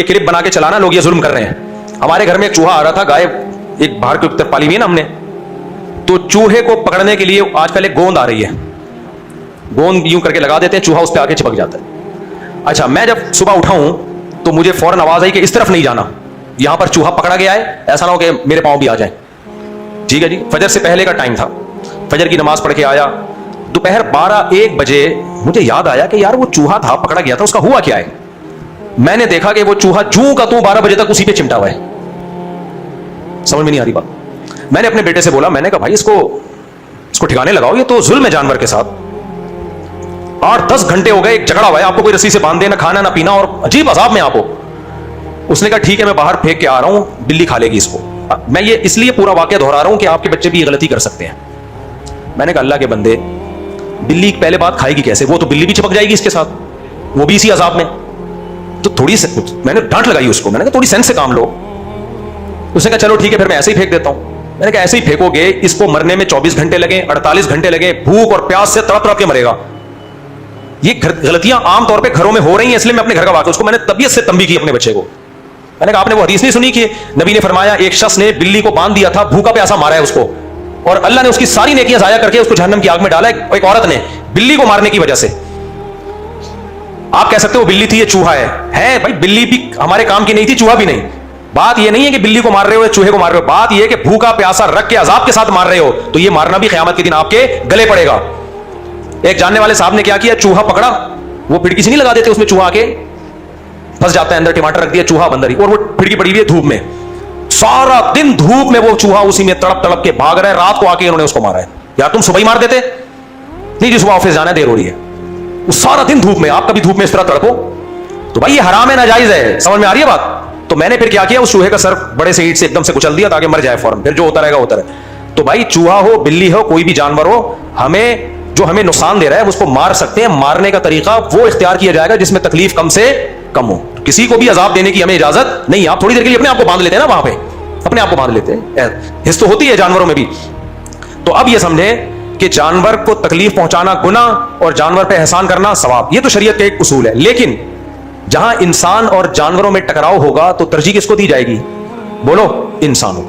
یہ کلپ بنا کے چلانا لوگ یہ ظلم کر رہے ہیں. ہمارے گھر میں ایک چوہا آ رہا تھا, گائے ایک باہر کی طرف پالی ہوئی ہے نا ہم نے, تو چوہے کو پکڑنے کے لیے آج کل ایک گوند آ رہی ہے, گوند یوں کر کے لگا دیتے ہیں, چوہا اس پہ آ کے چپک جاتا ہے. اچھا میں جب صبح اٹھا ہوں تو مجھے فوراً آواز آئی کہ اس طرف نہیں جانا, یہاں پر چوہا پکڑا گیا ہے, ایسا نہ ہو کہ میرے پاؤں بھی آ جائیں. ٹھیک ہے جی, فجر سے پہلے کا ٹائم تھا, فجر کی نماز پڑھ کے آیا, دوپہر 12-1 بجے مجھے یاد آیا کہ یار وہ چوہا تھا پکڑا گیا تھا, اس کا ہوا کیا ہے. میں نے دیکھا کہ وہ چوہا جوں کا تو 12 بجے تک اسی پہ چمٹا ہوا ہے. سمجھ میں نہیں آ رہی بات. میں نے اپنے بیٹے سے بولا, میں نے کہا بھائی اس کو ٹھکانے لگاؤ, یہ تو ظلم ہے جانور کے ساتھ. 8-10 گھنٹے ہو گئے, ایک جھگڑا ہوا ہے, آپ کو کوئی رسی سے باندھ دے, نہ کھانا نہ پینا, اور عجیب عذاب میں آپ ہو. اس نے کہا ٹھیک ہے میں باہر پھینک کے آ رہا ہوں, بلی کھا لے گی اس کو. میں یہ اس لیے پورا واقعہ دہرا رہا ہوں کہ آپ کے بچے بھی یہ غلطی کر سکتے ہیں. میں نے کہا اللہ کے بندے, بلی پہلے بات کھائے گی کیسے, وہ تو بلی بھی چپک جائے گی اس کے ساتھ, وہ بھی اسی عذاب میں. تو تھوڑی میں نے ڈانٹ لگائی اس کو, میں نے کہا تھوڑی سینس سے کام لو. اس نے کہا چلو ٹھیک ہے پھر میں ایسے ہی پھینک دیتا ہوں. میں نے کہا ایسے ہی پھینکو گے, اس کو مرنے میں 24 گھنٹے لگے, 48 گھنٹے لگے, بھوک اور پیاس سے تڑپ تڑپ کے مرے گا. یہ غلطیاں عام طور پہ گھروں میں ہو رہی ہیں, اس لیے میں اپنے گھر کا واقعہ, اس کو میں نے طبیعت سے تنبیہ کی اپنے بچے کو. میں نے کہا آپ نے وہ حدیث نہیں سنی کہ نبی نے فرمایا ایک شخص نے بلی کو باندھ دیا تھا, بھوکا پیاسا مارا ہے اس کو, اور اللہ نے اس کی ساری نیکیاں ضائع کر کے اس کو جہنم کی آگ میں ڈالا. ایک عورت نے بلی کو مارنے کی وجہ سے. آپ کہہ سکتے ہو بلی تھی, یہ چوہا ہے بھائی, بلی بھی ہمارے کام کی نہیں تھی, چوہا بھی نہیں. بات یہ نہیں ہے کہ بلی کو مار رہے ہو, چوہے کو مار رہے ہو, بات یہ ہے کہ بھوکا پیاسا رکھ کے عذاب کے ساتھ مار رہے ہو, تو یہ مارنا بھی قیامت کے دن آپ کے گلے پڑے گا. ایک جاننے والے صاحب نے کیا کیا, چوہا پکڑا, وہ پھڑکی سے نہیں لگا دیتے, اس میں چوہا آ کے پھنس جاتا ہے اندر, ٹماٹر رکھ دیا, چوہا بندر ہی, اور وہ پھڑکی پڑی ہوئی ہے دھوپ میں, سارا دن دھوپ میں وہ چوہا اسی میں تڑپ تڑپ کے بھاگ رہا ہے. رات کو آ کے انہوں نے اس کو مارا ہے. یار تم صبح ہی مار دیتے, نہیں جی صبح آفس جانا ہے, دیر ہو رہی ہے. وہ سارا دن دھوپ میں, آپ کبھی دھوپ میں اس طرح تڑپو, تو بھائی یہ حرام ہے, ناجائز ہے. سمجھ میں آ رہی ہے بات. تو میں نے پھر کیا کیا, اس چوہے کا سر بڑے سے اینٹ سے ایک دم سے کچل دیا تاکہ مر جائے فوراً, پھر جو ہوتا رہے گا ہوتا رہے. تو بھائی چوہا ہو, بلی ہو, کوئی بھی جانور ہو, ہمیں نقصان دے رہا ہے اس کو مار سکتے ہیں. مارنے کا طریقہ وہ اختیار کیا جائے گا جس میں تکلیف کم سے کم ہو. کسی کو بھی عذاب دینے کی ہمیں اجازت نہیں. آپ تھوڑی دیر کے لیے اپنے آپ کو باندھ لیتے ہیں نا, وہاں پہ اپنے آپ کو باندھ لیتے ہیں, حس تو ہوتی ہے جانوروں میں بھی. تو اب یہ سمجھیں کہ جانور کو تکلیف پہنچانا گناہ اور جانور پہ احسان کرنا ثواب, یہ تو شریعت کا ایک اصول ہے. لیکن جہاں انسان اور جانوروں میں ٹکراؤ ہوگا تو ترجیح کس کو دی جائے گی, بولو, انسانوں.